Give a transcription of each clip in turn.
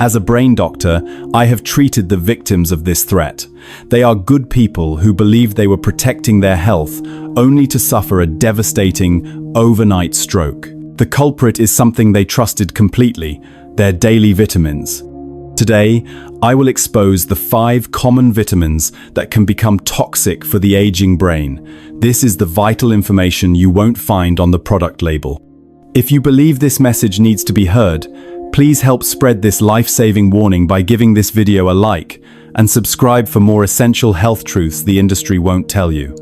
As a brain doctor, I have treated the victims of this threat. They are good people who believed they were protecting their health, only to suffer a devastating, overnight stroke. The culprit is something they trusted completely, their daily vitamins. Today, I will expose the 5 common vitamins that can become toxic for the aging brain. This is the vital information you won't find on the product label. If you believe this message needs to be heard, please help spread this life-saving warning by giving this video a like and subscribe for more essential health truths the industry won't tell you.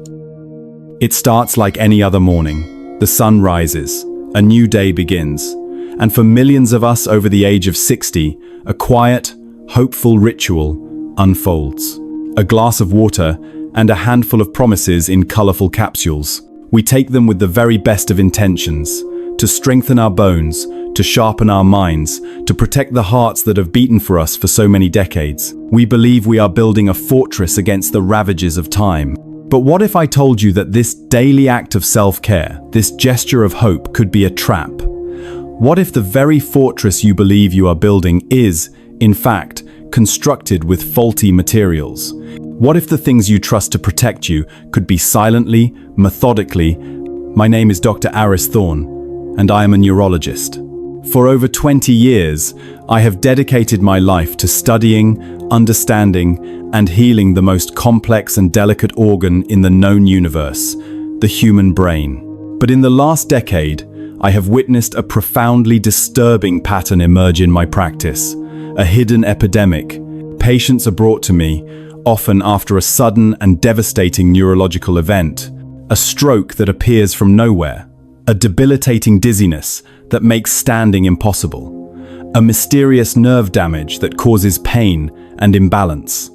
It starts like any other morning. The sun rises, a new day begins, and for millions of us over the age of 60, a quiet, hopeful ritual unfolds. A glass of water and a handful of promises in colorful capsules. We take them with the very best of intentions, to strengthen our bones, to sharpen our minds, to protect the hearts that have beaten for us for so many decades. We believe we are building a fortress against the ravages of time. But what if I told you that this daily act of self-care, this gesture of hope, could be a trap? What if the very fortress you believe you are building is, in fact, constructed with faulty materials? What if the things you trust to protect you could be silently, methodically? My name is Dr. Aris Thorne, and I am a neurologist. For over 20 years, I have dedicated my life to studying, understanding, and healing the most complex and delicate organ in the known universe, the human brain. But in the last decade, I have witnessed a profoundly disturbing pattern emerge in my practice, a hidden epidemic. Patients are brought to me, often after a sudden and devastating neurological event, a stroke that appears from nowhere, a debilitating dizziness that makes standing impossible, a mysterious nerve damage that causes pain and imbalance.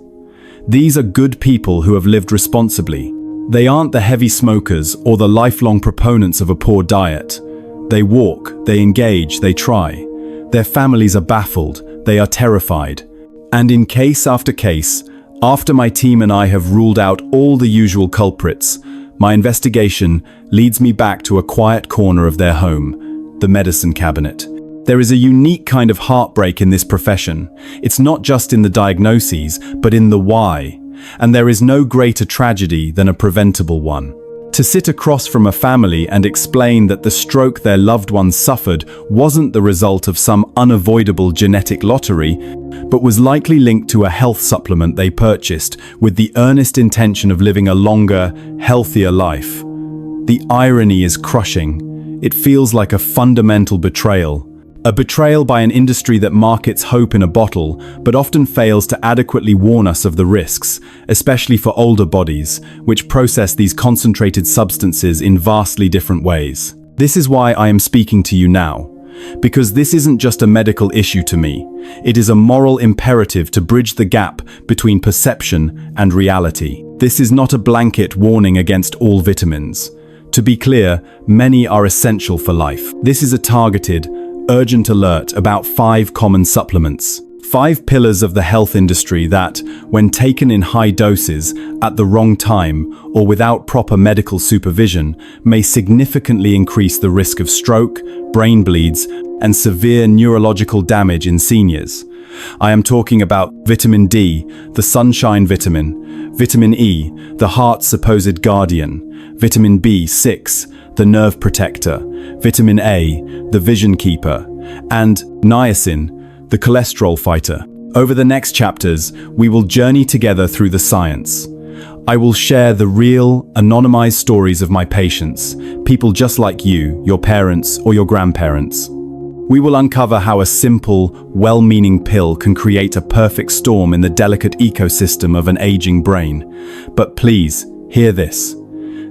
These are good people who have lived responsibly. They aren't the heavy smokers or the lifelong proponents of a poor diet. They walk, they engage, they try. Their families are baffled, they are terrified. And in case after case, after my team and I have ruled out all the usual culprits, my investigation leads me back to a quiet corner of their home, the medicine cabinet. There is a unique kind of heartbreak in this profession. It's not just in the diagnoses, but in the why. And there is no greater tragedy than a preventable one. To sit across from a family and explain that the stroke their loved ones suffered wasn't the result of some unavoidable genetic lottery, but was likely linked to a health supplement they purchased with the earnest intention of living a longer, healthier life. The irony is crushing. It feels like a fundamental betrayal. A betrayal by an industry that markets hope in a bottle, but often fails to adequately warn us of the risks, especially for older bodies, which process these concentrated substances in vastly different ways. This is why I am speaking to you now. Because this isn't just a medical issue to me. It is a moral imperative to bridge the gap between perception and reality. This is not a blanket warning against all vitamins. To be clear, many are essential for life. This is a targeted, urgent alert about 5 common supplements. 5 pillars of the health industry that, when taken in high doses, at the wrong time, or without proper medical supervision, may significantly increase the risk of stroke, brain bleeds, and severe neurological damage in seniors. I am talking about vitamin D, the sunshine vitamin, vitamin E, the heart's supposed guardian, vitamin B6, the nerve protector, vitamin A, the vision keeper, and niacin, the cholesterol fighter. Over the next chapters, we will journey together through the science. I will share the real, anonymized stories of my patients, people just like you, your parents, or your grandparents. We will uncover how a simple, well-meaning pill can create a perfect storm in the delicate ecosystem of an aging brain. But please, hear this.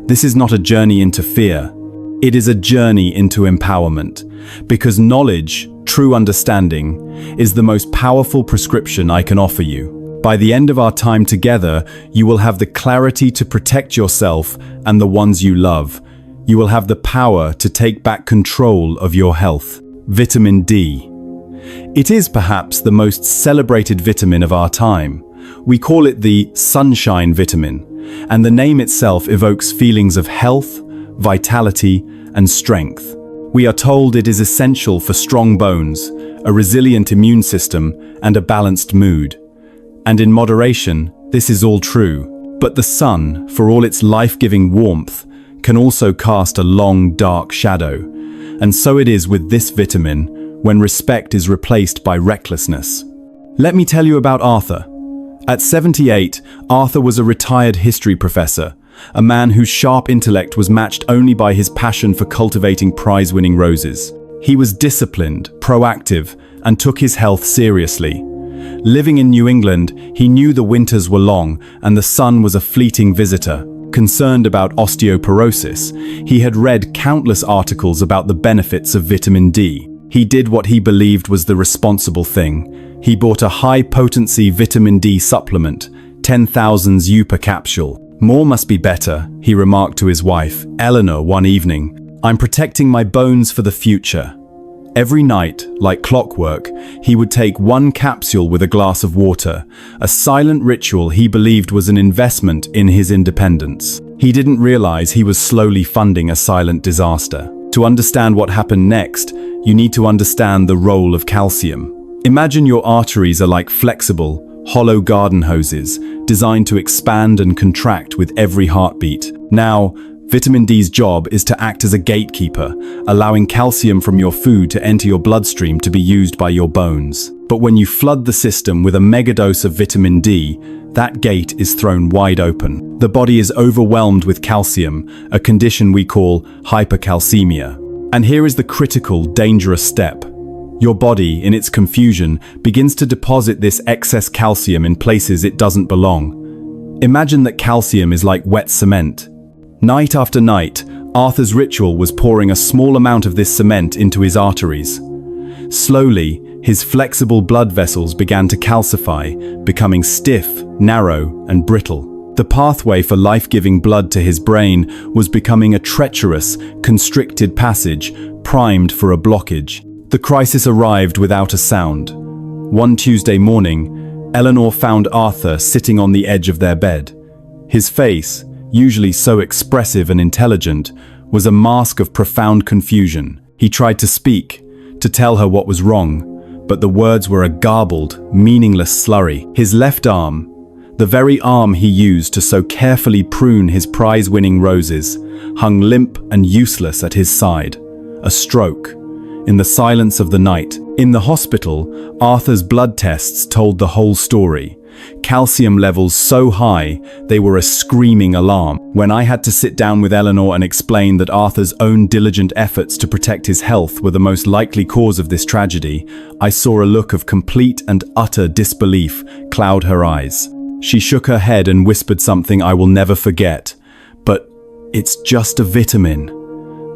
This is not a journey into fear. It is a journey into empowerment. Because knowledge, true understanding, is the most powerful prescription I can offer you. By the end of our time together, you will have the clarity to protect yourself and the ones you love. You will have the power to take back control of your health. Vitamin D. It is perhaps the most celebrated vitamin of our time. We call it the sunshine vitamin, and the name itself evokes feelings of health, vitality, and strength. We are told it is essential for strong bones, a resilient immune system, and a balanced mood. And in moderation, this is all true. But the sun, for all its life-giving warmth, can also cast a long, dark shadow. And so it is with this vitamin when respect is replaced by recklessness. Let me tell you about Arthur. At 78, Arthur was a retired history professor, a man whose sharp intellect was matched only by his passion for cultivating prize-winning roses. He was disciplined, proactive, and took his health seriously. Living in New England, he knew the winters were long and the sun was a fleeting visitor. Concerned about osteoporosis, he had read countless articles about the benefits of vitamin D. He did what he believed was the responsible thing. He bought a high-potency vitamin D supplement, 10,000 U per capsule. "More must be better," he remarked to his wife, Eleanor, one evening. "I'm protecting my bones for the future." Every night, like clockwork, he would take one capsule with a glass of water, a silent ritual he believed was an investment in his independence. He didn't realize he was slowly funding a silent disaster. To understand what happened next, you need to understand the role of calcium. Imagine your arteries are like flexible, hollow garden hoses, designed to expand and contract with every heartbeat. Now, vitamin D's job is to act as a gatekeeper, allowing calcium from your food to enter your bloodstream to be used by your bones. But when you flood the system with a megadose of vitamin D, that gate is thrown wide open. The body is overwhelmed with calcium, a condition we call hypercalcemia. And here is the critical, dangerous step. Your body, in its confusion, begins to deposit this excess calcium in places it doesn't belong. Imagine that calcium is like wet cement. Night after night, Arthur's ritual was pouring a small amount of this cement into his arteries. Slowly, his flexible blood vessels began to calcify, becoming stiff, narrow, and brittle. The pathway for life-giving blood to his brain was becoming a treacherous, constricted passage, primed for a blockage. The crisis arrived without a sound. One Tuesday morning, Eleanor found Arthur sitting on the edge of their bed. His face, usually so expressive and intelligent, was a mask of profound confusion. He tried to speak, to tell her what was wrong, but the words were a garbled, meaningless slurry. His left arm, the very arm he used to so carefully prune his prize-winning roses, hung limp and useless at his side. A stroke. In the silence of the night, in the hospital, Arthur's blood tests told the whole story. Calcium levels so high, they were a screaming alarm. When I had to sit down with Eleanor and explain that Arthur's own diligent efforts to protect his health were the most likely cause of this tragedy, I saw a look of complete and utter disbelief cloud her eyes. She shook her head and whispered something I will never forget. "But it's just a vitamin."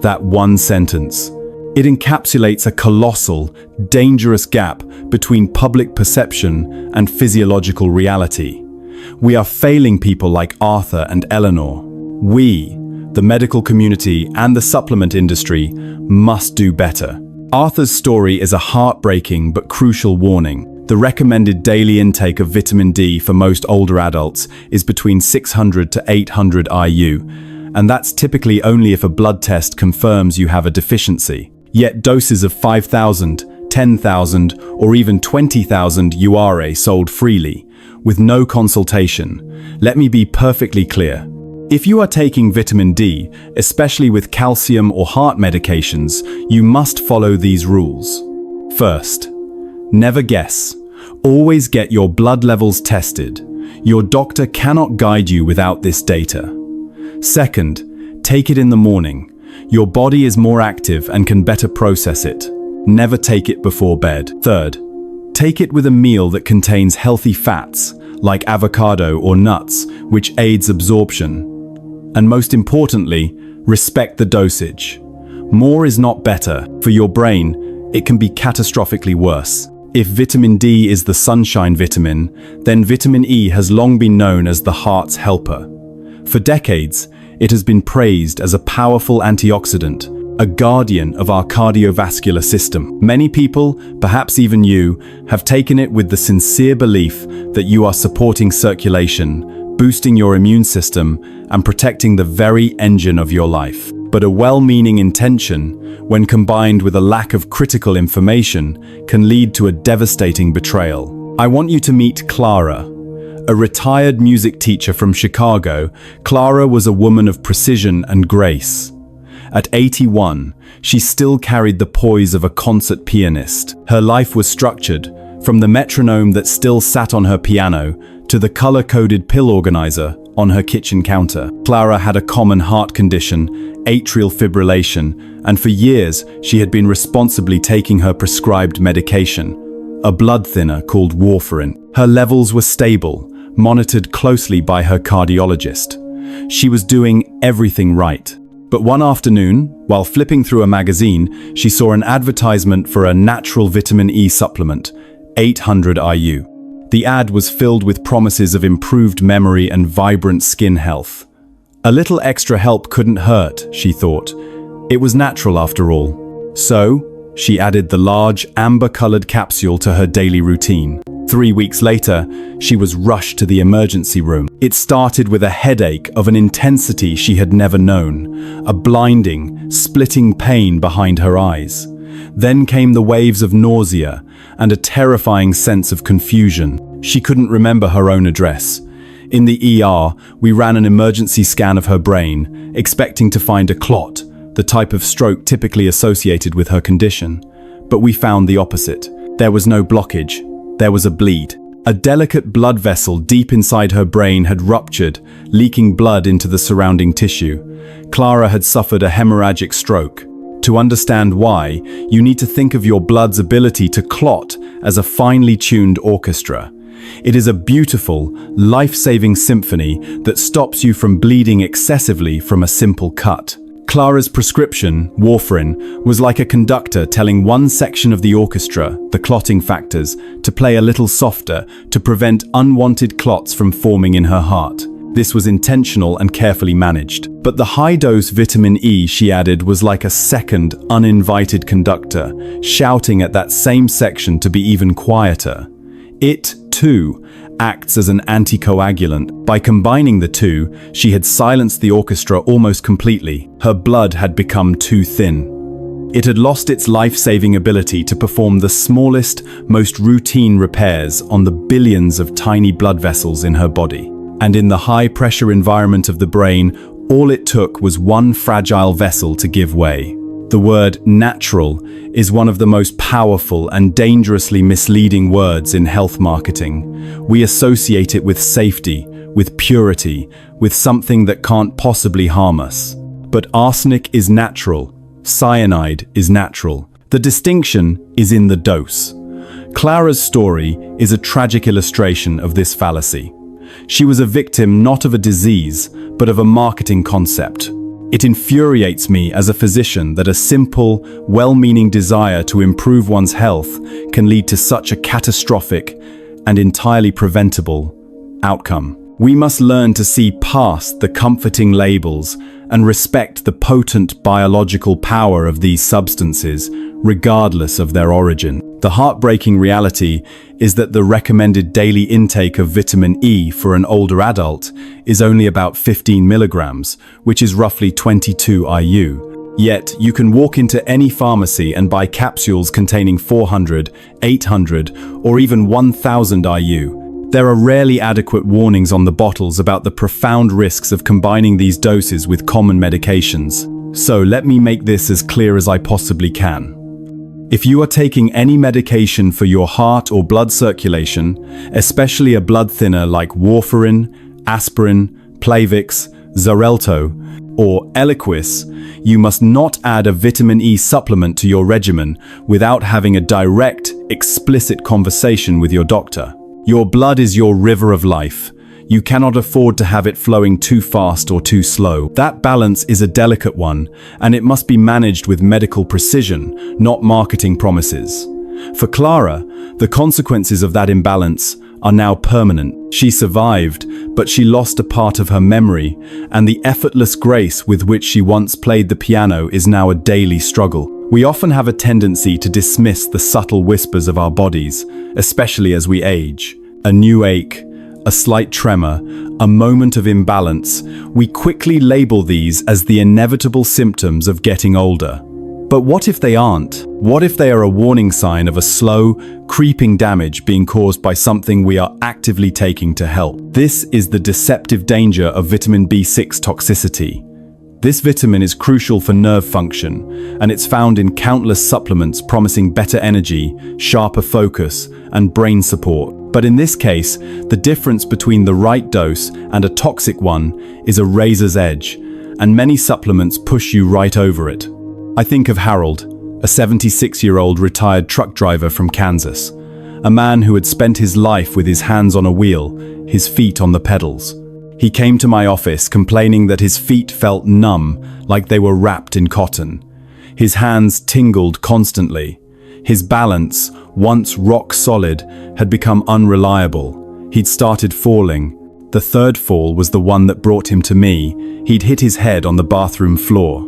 That one sentence. It encapsulates a colossal, dangerous gap between public perception and physiological reality. We are failing people like Arthur and Eleanor. We, the medical community and the supplement industry, must do better. Arthur's story is a heartbreaking but crucial warning. The recommended daily intake of vitamin D for most older adults is between 600 to 800 IU, and that's typically only if a blood test confirms you have a deficiency. Yet doses of 5,000, 10,000, or even 20,000 U are sold freely, with no consultation. Let me be perfectly clear. If you are taking vitamin D, especially with calcium or heart medications, you must follow these rules. First, never guess. Always get your blood levels tested. Your doctor cannot guide you without this data. Second, take it in the morning. Your body is more active and can better process it. Never take it before bed. Third, take it with a meal that contains healthy fats, like avocado or nuts, which aids absorption. And most importantly, respect the dosage. More is not better. For your brain, it can be catastrophically worse. If vitamin D is the sunshine vitamin, then vitamin E has long been known as the heart's helper. For decades, it has been praised as a powerful antioxidant, a guardian of our cardiovascular system. Many people, perhaps even you, have taken it with the sincere belief that you are supporting circulation, boosting your immune system, and protecting the very engine of your life. But a well-meaning intention, when combined with a lack of critical information, can lead to a devastating betrayal. I want you to meet Clara. A retired music teacher from Chicago, Clara was a woman of precision and grace. At 81, she still carried the poise of a concert pianist. Her life was structured, from the metronome that still sat on her piano to the color-coded pill organizer on her kitchen counter. Clara had a common heart condition, atrial fibrillation, and for years she had been responsibly taking her prescribed medication, a blood thinner called warfarin. Her levels were stable, monitored closely by her cardiologist. She was doing everything right. But one afternoon, while flipping through a magazine, she saw an advertisement for a natural vitamin E supplement, 800 IU. The ad was filled with promises of improved memory and vibrant skin health. A little extra help couldn't hurt, she thought. It was natural after all. So, she added the large, amber-colored capsule to her daily routine. 3 weeks later, she was rushed to the emergency room. It started with a headache of an intensity she had never known, a blinding, splitting pain behind her eyes. Then came the waves of nausea and a terrifying sense of confusion. She couldn't remember her own address. In the ER, we ran an emergency scan of her brain, expecting to find a clot, the type of stroke typically associated with her condition. But we found the opposite. There was no blockage. There was a bleed. A delicate blood vessel deep inside her brain had ruptured, leaking blood into the surrounding tissue. Clara had suffered a hemorrhagic stroke. To understand why, you need to think of your blood's ability to clot as a finely tuned orchestra. It is a beautiful, life-saving symphony that stops you from bleeding excessively from a simple cut. Clara's prescription, warfarin, was like a conductor telling one section of the orchestra, the clotting factors, to play a little softer to prevent unwanted clots from forming in her heart. This was intentional and carefully managed. But the high-dose vitamin E she added was like a second, uninvited conductor, shouting at that same section to be even quieter. It, too, acts as an anticoagulant. By combining the two, she had silenced the orchestra almost completely. Her blood had become too thin. It had lost its life-saving ability to perform the smallest, most routine repairs on the billions of tiny blood vessels in her body. And in the high-pressure environment of the brain, all it took was one fragile vessel to give way. The word natural is one of the most powerful and dangerously misleading words in health marketing. We associate it with safety, with purity, with something that can't possibly harm us. But arsenic is natural. Cyanide is natural. The distinction is in the dose. Clara's story is a tragic illustration of this fallacy. She was a victim not of a disease, but of a marketing concept. It infuriates me as a physician that a simple, well-meaning desire to improve one's health can lead to such a catastrophic and entirely preventable outcome. We must learn to see past the comforting labels and respect the potent biological power of these substances, regardless of their origin. The heartbreaking reality is that the recommended daily intake of vitamin E for an older adult is only about 15 milligrams, which is roughly 22 IU. Yet, you can walk into any pharmacy and buy capsules containing 400, 800, or even 1000 IU. There are rarely adequate warnings on the bottles about the profound risks of combining these doses with common medications. So let me make this as clear as I possibly can. If you are taking any medication for your heart or blood circulation, especially a blood thinner like warfarin, aspirin, Plavix, Xarelto, or Eliquis, you must not add a vitamin E supplement to your regimen without having a direct, explicit conversation with your doctor. Your blood is your river of life. You cannot afford to have it flowing too fast or too slow. That balance is a delicate one, and it must be managed with medical precision, not marketing promises. For Clara, the consequences of that imbalance are now permanent. She survived, but she lost a part of her memory, and the effortless grace with which she once played the piano is now a daily struggle. We often have a tendency to dismiss the subtle whispers of our bodies, especially as we age. A new ache, a slight tremor, a moment of imbalance, we quickly label these as the inevitable symptoms of getting older. But what if they aren't? What if they are a warning sign of a slow, creeping damage being caused by something we are actively taking to help? This is the deceptive danger of vitamin B6 toxicity. This vitamin is crucial for nerve function, and it's found in countless supplements promising better energy, sharper focus, and brain support. But in this case, the difference between the right dose and a toxic one is a razor's edge, and many supplements push you right over it. I think of Harold, a 76-year-old retired truck driver from Kansas, a man who had spent his life with his hands on a wheel, his feet on the pedals. He came to my office complaining that his feet felt numb, like they were wrapped in cotton. His hands tingled constantly. His balance, once rock solid, had become unreliable. He'd started falling. The third fall was the one that brought him to me. He'd hit his head on the bathroom floor.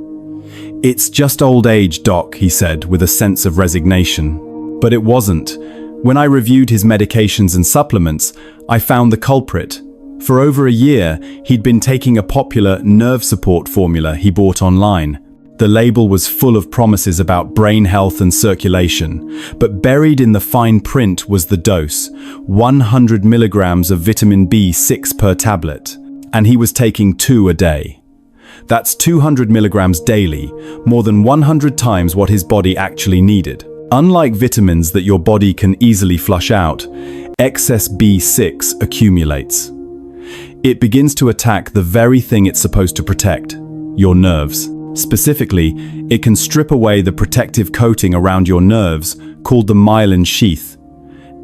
"It's just old age, Doc," he said with a sense of resignation. But it wasn't. When I reviewed his medications and supplements, I found the culprit. For over a year, he'd been taking a popular nerve support formula he bought online. The label was full of promises about brain health and circulation, but buried in the fine print was the dose, 100 milligrams of vitamin B6 per tablet, and he was taking 2 a day. That's 200 milligrams daily, more than 100 times what his body actually needed. Unlike vitamins that your body can easily flush out, excess B6 accumulates. It begins to attack the very thing it's supposed to protect, your nerves. Specifically, it can strip away the protective coating around your nerves, called the myelin sheath.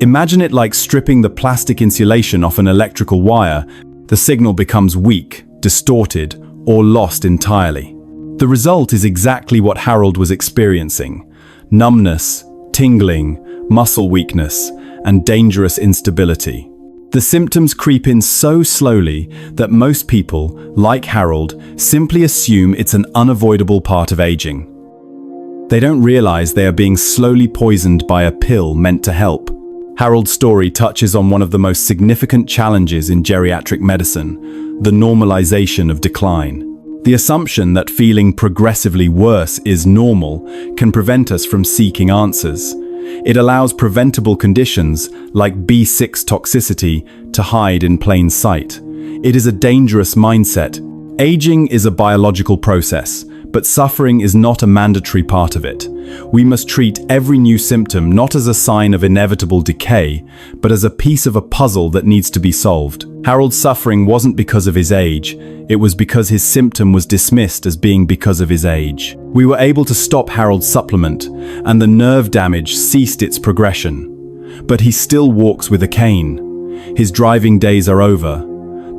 Imagine it like stripping the plastic insulation off an electrical wire. The signal becomes weak, distorted, or lost entirely. The result is exactly what Harold was experiencing: numbness, tingling, muscle weakness, and dangerous instability. The symptoms creep in so slowly that most people, like Harold, simply assume it's an unavoidable part of aging. They don't realize they are being slowly poisoned by a pill meant to help. Harold's story touches on one of the most significant challenges in geriatric medicine: the normalization of decline. The assumption that feeling progressively worse is normal can prevent us from seeking answers. It allows preventable conditions, like B6 toxicity, to hide in plain sight. It is a dangerous mindset. Aging is a biological process, but suffering is not a mandatory part of it. We must treat every new symptom not as a sign of inevitable decay, but as a piece of a puzzle that needs to be solved. Harold's suffering wasn't because of his age, it was because his symptom was dismissed as being because of his age. We were able to stop Harold's supplement, and the nerve damage ceased its progression. But he still walks with a cane. His driving days are over.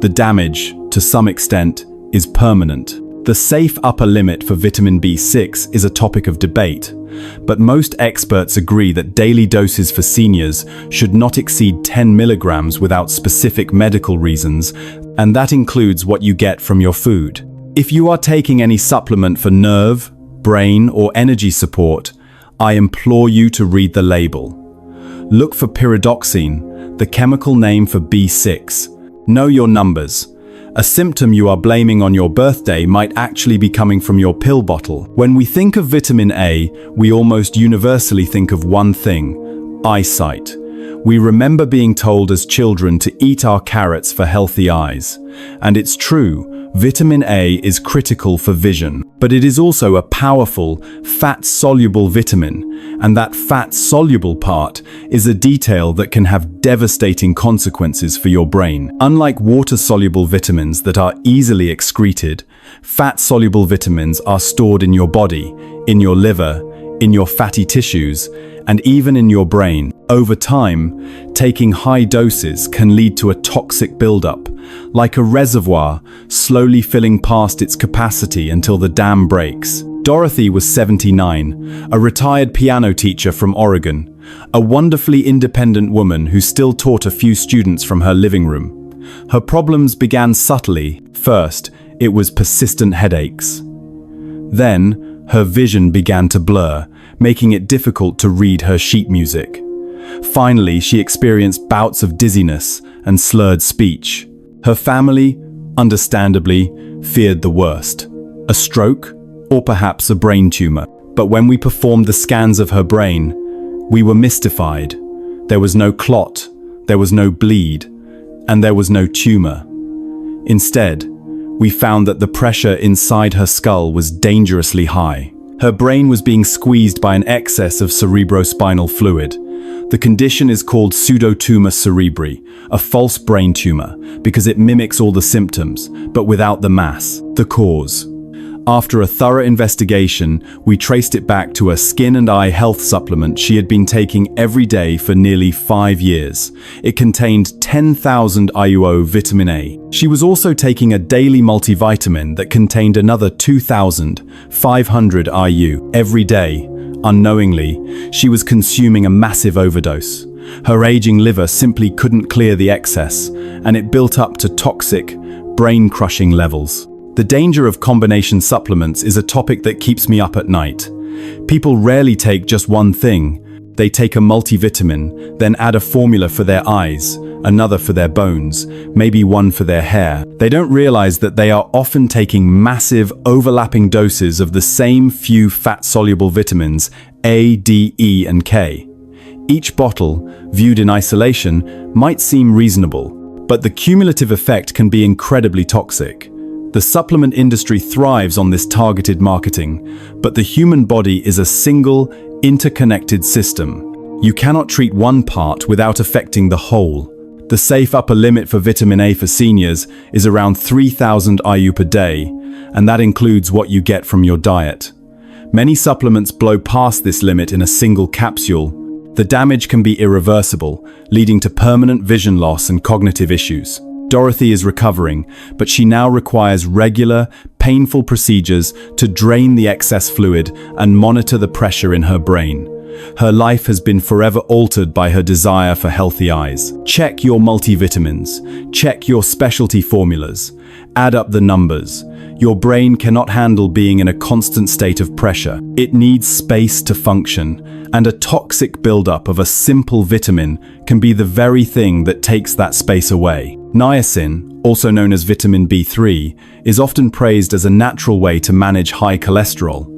The damage, to some extent, is permanent. The safe upper limit for vitamin B6 is a topic of debate, but most experts agree that daily doses for seniors should not exceed 10 milligrams without specific medical reasons, and that includes what you get from your food. If you are taking any supplement for nerve, brain, or energy support, I implore you to read the label. Look for pyridoxine, the chemical name for B6. Know your numbers. A symptom you are blaming on your birthday might actually be coming from your pill bottle. When we think of vitamin A, we almost universally think of one thing: eyesight. We remember being told as children to eat our carrots for healthy eyes. And it's true, vitamin A is critical for vision. But it is also a powerful, fat-soluble vitamin, and that fat-soluble part is a detail that can have devastating consequences for your brain. Unlike water-soluble vitamins that are easily excreted, fat-soluble vitamins are stored in your body, in your liver, in your fatty tissues, and even in your brain. Over time, taking high doses can lead to a toxic buildup, like a reservoir slowly filling past its capacity until the dam breaks. Dorothy was 79, a retired piano teacher from Oregon, a wonderfully independent woman who still taught a few students from her living room. Her problems began subtly. First, it was persistent headaches. Then, her vision began to blur, making it difficult to read her sheet music. Finally, she experienced bouts of dizziness and slurred speech. Her family, understandably, feared the worst. A stroke, or perhaps a brain tumor. But when we performed the scans of her brain, we were mystified. There was no clot, there was no bleed, and there was no tumor. Instead, we found that the pressure inside her skull was dangerously high. Her brain was being squeezed by an excess of cerebrospinal fluid. The condition is called pseudotumor cerebri, a false brain tumor, because it mimics all the symptoms, but without the mass, the cause. After a thorough investigation, we traced it back to a skin and eye health supplement she had been taking every day for nearly 5 years. It contained 10,000 IU vitamin A. She was also taking a daily multivitamin that contained another 2,500 IU every day. Unknowingly, she was consuming a massive overdose. Her aging liver simply couldn't clear the excess, and it built up to toxic, brain-crushing levels. The danger of combination supplements is a topic that keeps me up at night. People rarely take just one thing. They take a multivitamin, then add a formula for their eyes, another for their bones, maybe one for their hair. They don't realize that they are often taking massive, overlapping doses of the same few fat-soluble vitamins A, D, E, and K. Each bottle, viewed in isolation, might seem reasonable, but the cumulative effect can be incredibly toxic. The supplement industry thrives on this targeted marketing, but the human body is a single, interconnected system. You cannot treat one part without affecting the whole. The safe upper limit for vitamin A for seniors is around 3,000 IU per day, and that includes what you get from your diet. Many supplements blow past this limit in a single capsule. The damage can be irreversible, leading to permanent vision loss and cognitive issues. Dorothy is recovering, but she now requires regular, painful procedures to drain the excess fluid and monitor the pressure in her brain. Her life has been forever altered by her desire for healthy eyes. Check your multivitamins. Check your specialty formulas. Add up the numbers. Your brain cannot handle being in a constant state of pressure. It needs space to function, and a toxic buildup of a simple vitamin can be the very thing that takes that space away. Niacin, also known as vitamin B3, is often praised as a natural way to manage high cholesterol.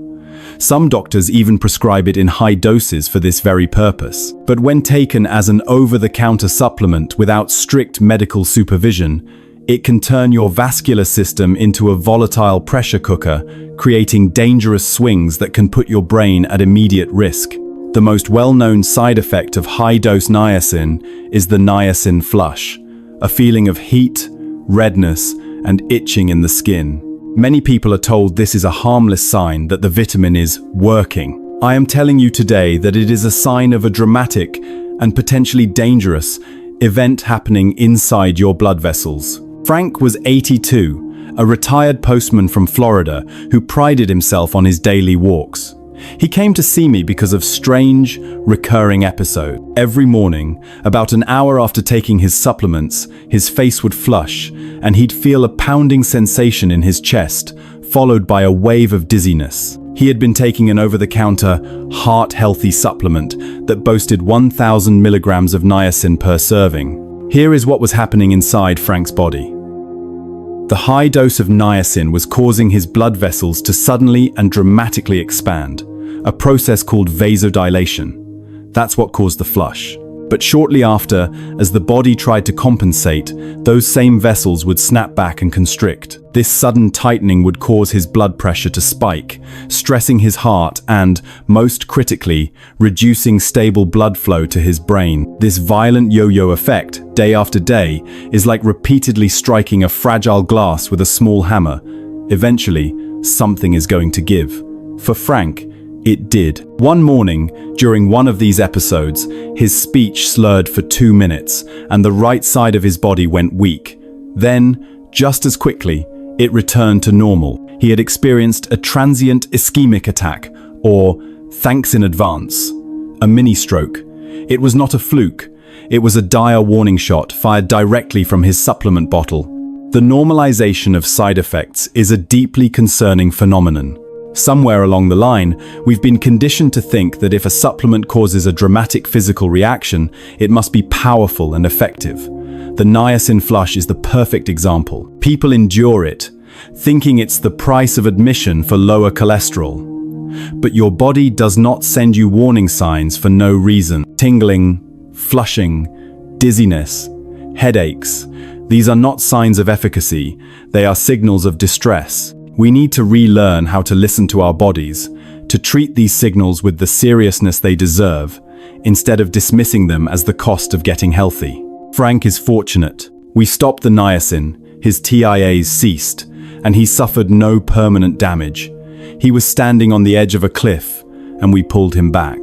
Some doctors even prescribe it in high doses for this very purpose. But when taken as an over-the-counter supplement without strict medical supervision, it can turn your vascular system into a volatile pressure cooker, creating dangerous swings that can put your brain at immediate risk. The most well-known side effect of high-dose niacin is the niacin flush, a feeling of heat, redness, and itching in the skin. Many people are told this is a harmless sign that the vitamin is working. I am telling you today that it is a sign of a dramatic and potentially dangerous event happening inside your blood vessels. Frank was 82, a retired postman from Florida who prided himself on his daily walks. He came to see me because of strange, recurring episodes. Every morning, about an hour after taking his supplements, his face would flush, and he'd feel a pounding sensation in his chest, followed by a wave of dizziness. He had been taking an over-the-counter, heart-healthy supplement that boasted 1,000 milligrams of niacin per serving. Here is what was happening inside Frank's body. The high dose of niacin was causing his blood vessels to suddenly and dramatically expand, a process called vasodilation. That's what caused the flush. But shortly after, as the body tried to compensate, those same vessels would snap back and constrict. This sudden tightening would cause his blood pressure to spike, stressing his heart and, most critically, reducing stable blood flow to his brain. This violent yo-yo effect, day after day, is like repeatedly striking a fragile glass with a small hammer. Eventually, something is going to give. For Frank, it did. One morning, during one of these episodes, his speech slurred for 2 minutes, and the right side of his body went weak. Then, just as quickly, it returned to normal. He had experienced a transient ischemic attack, or, thanks in advance, a mini-stroke. It was not a fluke. It was a dire warning shot fired directly from his supplement bottle. The normalization of side effects is a deeply concerning phenomenon. Somewhere along the line, we've been conditioned to think that if a supplement causes a dramatic physical reaction, it must be powerful and effective. The niacin flush is the perfect example. People endure it, thinking it's the price of admission for lower cholesterol. But your body does not send you warning signs for no reason. Tingling, flushing, dizziness, headaches. These are not signs of efficacy, they are signals of distress. We need to relearn how to listen to our bodies, to treat these signals with the seriousness they deserve, instead of dismissing them as the cost of getting healthy. Frank is fortunate. We stopped the niacin, his TIAs ceased, and he suffered no permanent damage. He was standing on the edge of a cliff, and we pulled him back.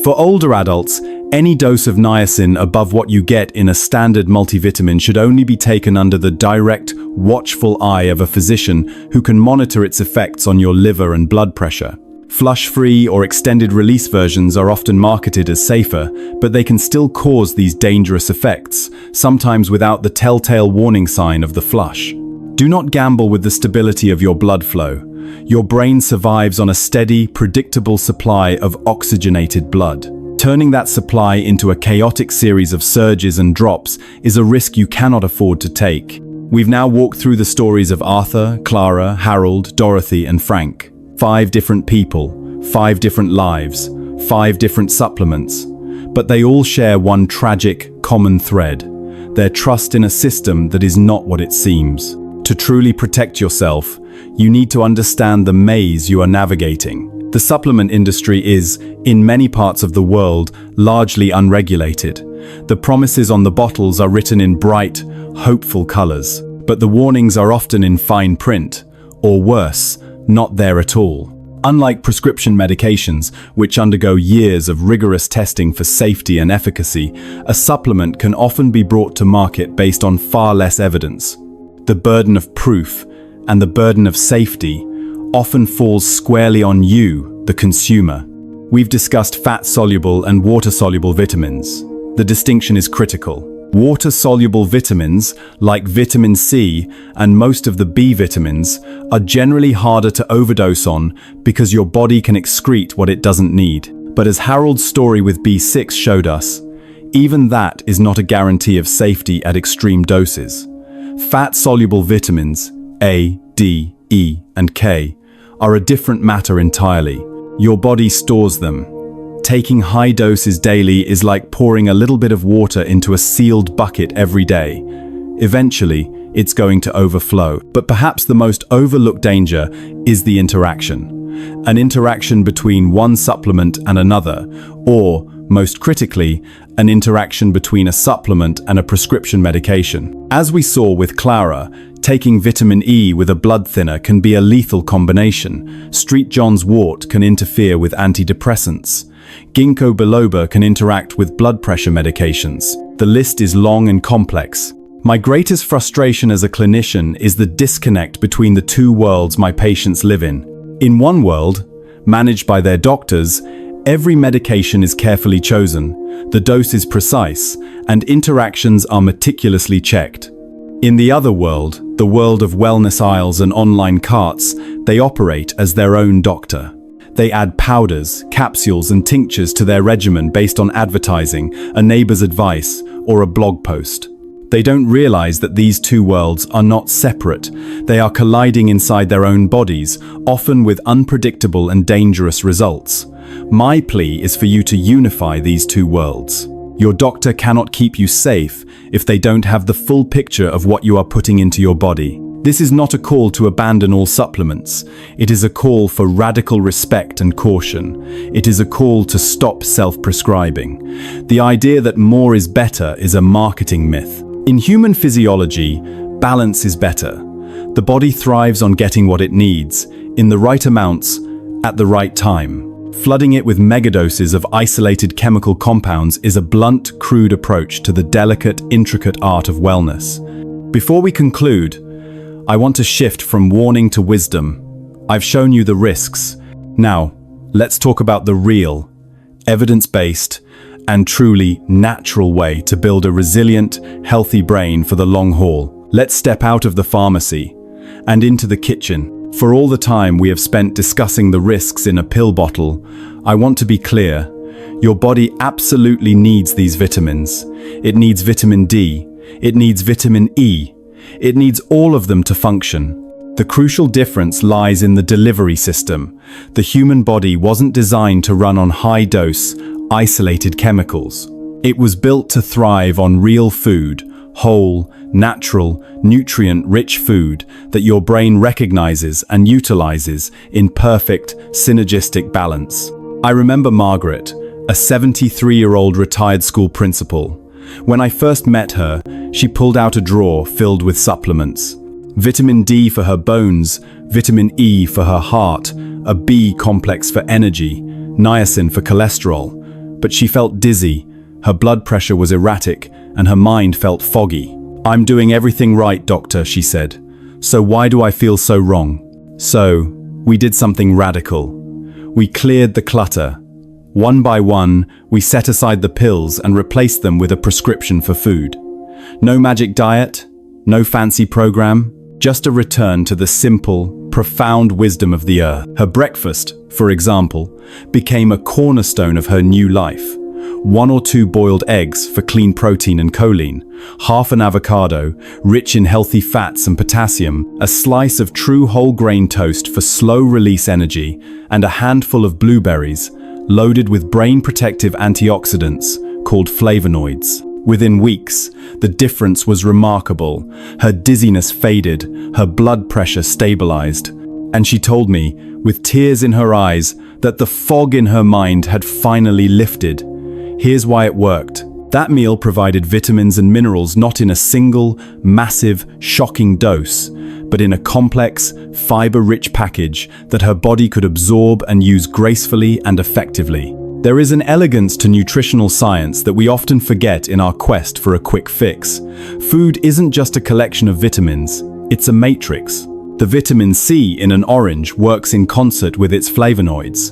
For older adults, any dose of niacin above what you get in a standard multivitamin should only be taken under the direct, watchful eye of a physician who can monitor its effects on your liver and blood pressure. Flush-free or extended-release versions are often marketed as safer, but they can still cause these dangerous effects, sometimes without the telltale warning sign of the flush. Do not gamble with the stability of your blood flow. Your brain survives on a steady, predictable supply of oxygenated blood. Turning that supply into a chaotic series of surges and drops is a risk you cannot afford to take. We've now walked through the stories of Arthur, Clara, Harold, Dorothy, and Frank. 5 different people, 5 different lives, 5 different supplements. But they all share one tragic, common thread: their trust in a system that is not what it seems. To truly protect yourself, you need to understand the maze you are navigating. The supplement industry is, in many parts of the world, largely unregulated. The promises on the bottles are written in bright, hopeful colors, but the warnings are often in fine print, or worse, not there at all. Unlike prescription medications, which undergo years of rigorous testing for safety and efficacy, a supplement can often be brought to market based on far less evidence. The burden of proof and the burden of safety often falls squarely on you, the consumer. We've discussed fat-soluble and water-soluble vitamins. The distinction is critical. Water-soluble vitamins, like vitamin C and most of the B vitamins, are generally harder to overdose on because your body can excrete what it doesn't need. But as Harold's story with B6 showed us, even that is not a guarantee of safety at extreme doses. Fat-soluble vitamins, A, D, E, and K, are a different matter entirely. Your body stores them. Taking high doses daily is like pouring a little bit of water into a sealed bucket every day. Eventually, it's going to overflow. But perhaps the most overlooked danger is the interaction. An interaction between one supplement and another, or, most critically, an interaction between a supplement and a prescription medication. As we saw with Clara, taking vitamin E with a blood thinner can be a lethal combination. Street John's wort can interfere with antidepressants. Ginkgo biloba can interact with blood pressure medications. The list is long and complex. My greatest frustration as a clinician is the disconnect between the two worlds my patients live in. In one world, managed by their doctors, every medication is carefully chosen, the dose is precise, and interactions are meticulously checked. In the other world, the world of wellness aisles and online carts, they operate as their own doctor. They add powders, capsules, and tinctures to their regimen based on advertising, a neighbor's advice, or a blog post. They don't realize that these two worlds are not separate. They are colliding inside their own bodies, often with unpredictable and dangerous results. My plea is for you to unify these two worlds. Your doctor cannot keep you safe if they don't have the full picture of what you are putting into your body. This is not a call to abandon all supplements. It is a call for radical respect and caution. It is a call to stop self-prescribing. The idea that more is better is a marketing myth. In human physiology, balance is better. The body thrives on getting what it needs, in the right amounts, at the right time. Flooding it with megadoses of isolated chemical compounds is a blunt, crude approach to the delicate, intricate art of wellness. Before we conclude, I want to shift from warning to wisdom. I've shown you the risks. Now, let's talk about the real, evidence-based, and truly natural way to build a resilient, healthy brain for the long haul. Let's step out of the pharmacy and into the kitchen. For all the time we have spent discussing the risks in a pill bottle, I want to be clear. Your body absolutely needs these vitamins. It needs vitamin D. It needs vitamin E. It needs all of them to function. The crucial difference lies in the delivery system. The human body wasn't designed to run on high-dose, isolated chemicals. It was built to thrive on real food, whole, natural, nutrient-rich food that your brain recognizes and utilizes in perfect, synergistic balance. I remember Margaret, a 73-year-old retired school principal. When I first met her, she pulled out a drawer filled with supplements. Vitamin D for her bones, vitamin E for her heart, a B complex for energy, niacin for cholesterol. But she felt dizzy, her blood pressure was erratic, and her mind felt foggy. "I'm doing everything right, doctor," she said. "So why do I feel so wrong?" So, we did something radical. We cleared the clutter. One by one, we set aside the pills and replaced them with a prescription for food. No magic diet, no fancy program, just a return to the simple, profound wisdom of the earth. Her breakfast, for example, became a cornerstone of her new life. 1 or 2 boiled eggs for clean protein and choline, half an avocado, rich in healthy fats and potassium, a slice of true whole grain toast for slow-release energy, and a handful of blueberries, loaded with brain-protective antioxidants called flavonoids. Within weeks, the difference was remarkable. Her dizziness faded, her blood pressure stabilized, and she told me, with tears in her eyes, that the fog in her mind had finally lifted. Here's why it worked. That meal provided vitamins and minerals not in a single, massive, shocking dose, but in a complex, fiber-rich package that her body could absorb and use gracefully and effectively. There is an elegance to nutritional science that we often forget in our quest for a quick fix. Food isn't just a collection of vitamins, it's a matrix. The vitamin C in an orange works in concert with its flavonoids.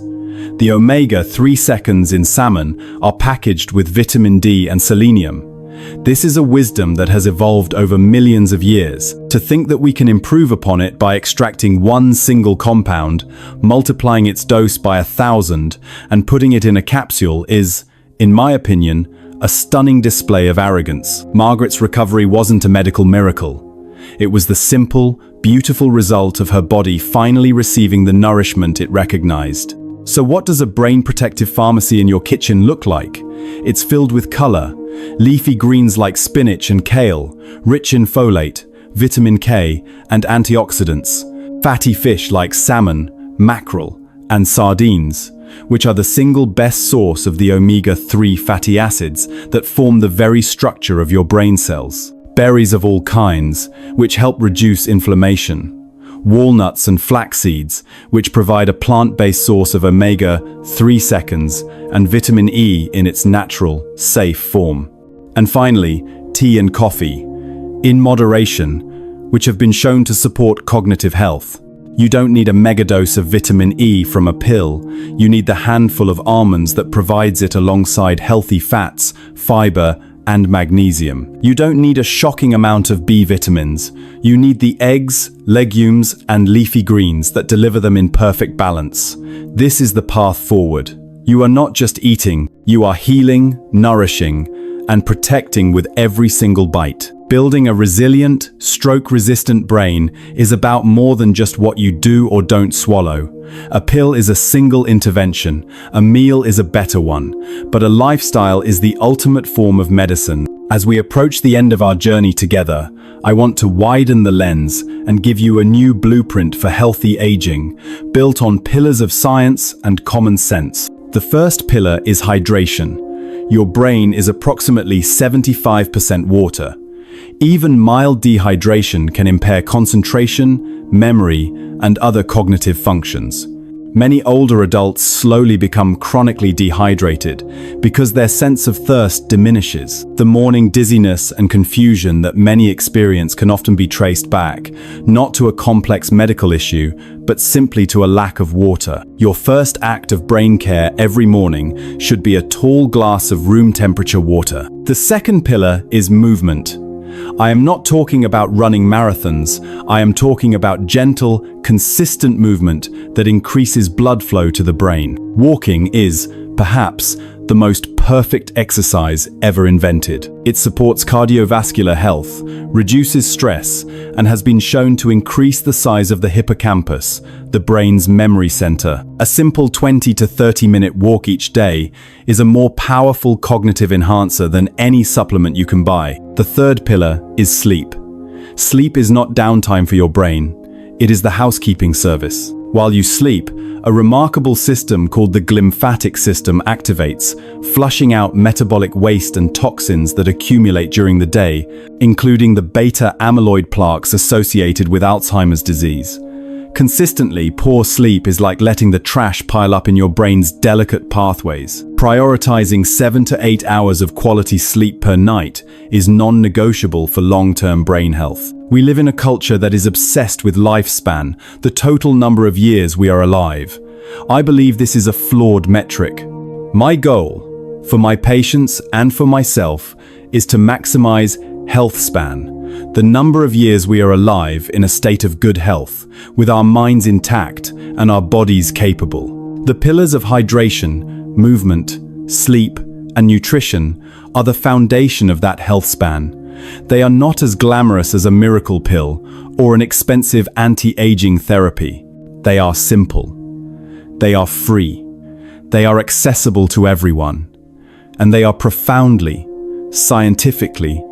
The omega-3 seconds in salmon are packaged with vitamin D and selenium. This is a wisdom that has evolved over millions of years. To think that we can improve upon it by extracting one single compound, multiplying its dose by 1,000, and putting it in a capsule is, in my opinion, a stunning display of arrogance. Margaret's recovery wasn't a medical miracle. It was the simple, beautiful result of her body finally receiving the nourishment it recognized. So what does a brain-protective pharmacy in your kitchen look like? It's filled with color, leafy greens like spinach and kale, rich in folate, vitamin K, and antioxidants, fatty fish like salmon, mackerel, and sardines, which are the single best source of the omega-3 fatty acids that form the very structure of your brain cells. Berries of all kinds, which help reduce inflammation. Walnuts and flax seeds, which provide a plant-based source of omega-3 seconds and vitamin E in its natural, safe form. And finally, tea and coffee, in moderation, which have been shown to support cognitive health. You don't need a megadose of vitamin E from a pill. You need the handful of almonds that provides it alongside healthy fats, fiber, and magnesium. You don't need a shocking amount of B vitamins. You need the eggs, legumes, and leafy greens that deliver them in perfect balance. This is the path forward. You are not just eating, you are healing, nourishing, and protecting with every single bite. Building a resilient, stroke-resistant brain is about more than just what you do or don't swallow. A pill is a single intervention, a meal is a better one, but a lifestyle is the ultimate form of medicine. As we approach the end of our journey together, I want to widen the lens and give you a new blueprint for healthy aging, built on pillars of science and common sense. The first pillar is hydration. Your brain is approximately 75% water. Even mild dehydration can impair concentration, memory, and other cognitive functions. Many older adults slowly become chronically dehydrated because their sense of thirst diminishes. The morning dizziness and confusion that many experience can often be traced back, not to a complex medical issue, but simply to a lack of water. Your first act of brain care every morning should be a tall glass of room temperature water. The second pillar is movement. I am not talking about running marathons. I am talking about gentle, consistent movement that increases blood flow to the brain. Walking is, perhaps, the most perfect exercise ever invented. It supports cardiovascular health, reduces stress, and has been shown to increase the size of the hippocampus, the brain's memory center. A simple 20 to 30-minute walk each day is a more powerful cognitive enhancer than any supplement you can buy. The third pillar is sleep. Sleep is not downtime for your brain. It is the housekeeping service. While you sleep, a remarkable system called the glymphatic system activates, flushing out metabolic waste and toxins that accumulate during the day, including the beta amyloid plaques associated with Alzheimer's disease. Consistently poor sleep is like letting the trash pile up in your brain's delicate pathways. Prioritizing 7 to 8 hours of quality sleep per night is non-negotiable for long-term brain health. We live in a culture that is obsessed with lifespan, the total number of years we are alive. I believe this is a flawed metric. My goal, for my patients and for myself, is to maximize health span, the number of years we are alive in a state of good health, with our minds intact and our bodies capable. The pillars of hydration, movement, sleep, and nutrition are the foundation of that health span. They are not as glamorous as a miracle pill or an expensive anti-aging therapy. They are simple. They are free. They are accessible to everyone. And they are profoundly, scientifically,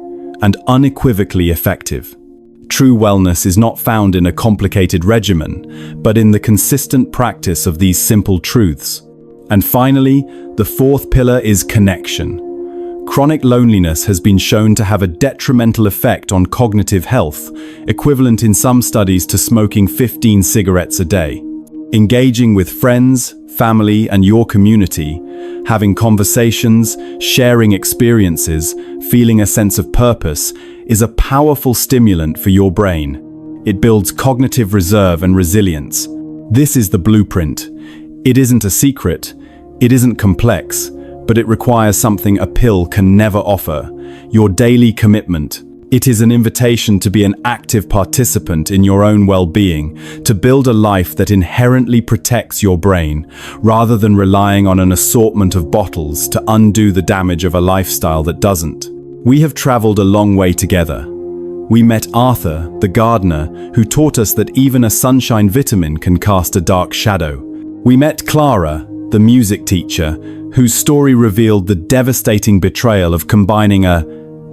and unequivocally effective. True wellness is not found in a complicated regimen, but in the consistent practice of these simple truths. And finally, the fourth pillar is connection. Chronic loneliness has been shown to have a detrimental effect on cognitive health, equivalent in some studies to smoking 15 cigarettes a day. Engaging with friends, family, and your community, having conversations, sharing experiences, feeling a sense of purpose, is a powerful stimulant for your brain. It builds cognitive reserve and resilience. This is the blueprint. It isn't a secret, it isn't complex, but it requires something a pill can never offer: your daily commitment. It is an invitation to be an active participant in your own well-being, to build a life that inherently protects your brain, rather than relying on an assortment of bottles to undo the damage of a lifestyle that doesn't. We have traveled a long way together. We met Arthur, the gardener, who taught us that even a sunshine vitamin can cast a dark shadow. We met Clara, the music teacher, whose story revealed the devastating betrayal of combining a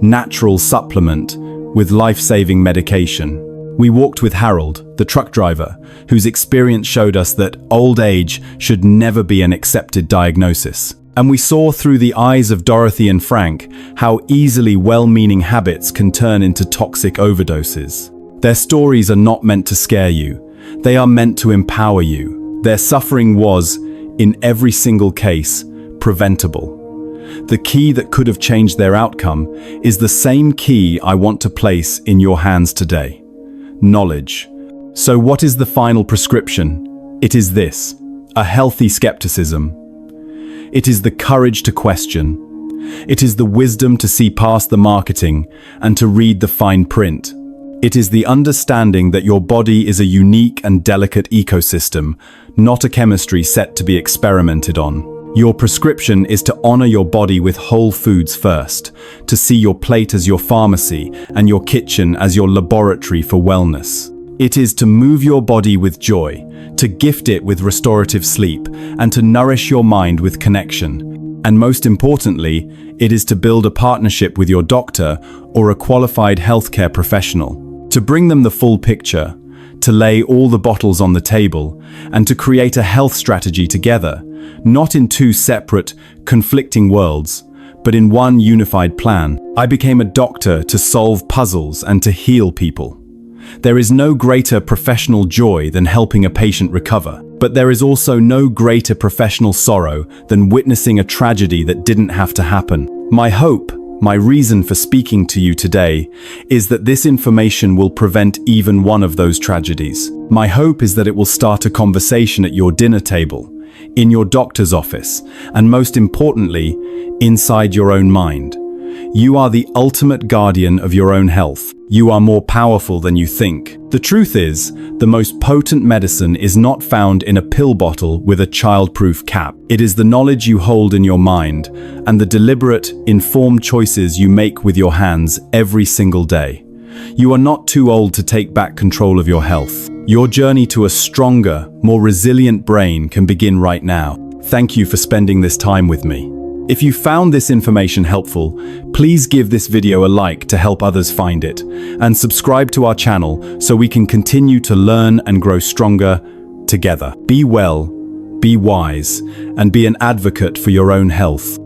natural supplement with life-saving medication. We walked with Harold, the truck driver, whose experience showed us that old age should never be an accepted diagnosis. And we saw through the eyes of Dorothy and Frank how easily well-meaning habits can turn into toxic overdoses. Their stories are not meant to scare you. They are meant to empower you. Their suffering was, in every single case, preventable. The key that could have changed their outcome is the same key I want to place in your hands today: knowledge. So what is the final prescription? It is this: a healthy skepticism. It is the courage to question. It is the wisdom to see past the marketing and to read the fine print. It is the understanding that your body is a unique and delicate ecosystem, not a chemistry set to be experimented on. Your prescription is to honor your body with whole foods first, to see your plate as your pharmacy and your kitchen as your laboratory for wellness. It is to move your body with joy, to gift it with restorative sleep, and to nourish your mind with connection. And most importantly, it is to build a partnership with your doctor or a qualified healthcare professional, to bring them the full picture, to lay all the bottles on the table, and to create a health strategy together, not in two separate, conflicting worlds, but in one unified plan. I became a doctor to solve puzzles and to heal people. There is no greater professional joy than helping a patient recover, but there is also no greater professional sorrow than witnessing a tragedy that didn't have to happen. My hope, my reason for speaking to you today, is that this information will prevent even one of those tragedies. My hope is that it will start a conversation at your dinner table, in your doctor's office, and most importantly, inside your own mind. You are the ultimate guardian of your own health. You are more powerful than you think. The truth is, the most potent medicine is not found in a pill bottle with a child-proof cap. It is the knowledge you hold in your mind and the deliberate, informed choices you make with your hands every single day. You are not too old to take back control of your health. Your journey to a stronger, more resilient brain can begin right now. Thank you for spending this time with me. If you found this information helpful, please give this video a like to help others find it, and subscribe to our channel so we can continue to learn and grow stronger together. Be well, be wise, and be an advocate for your own health.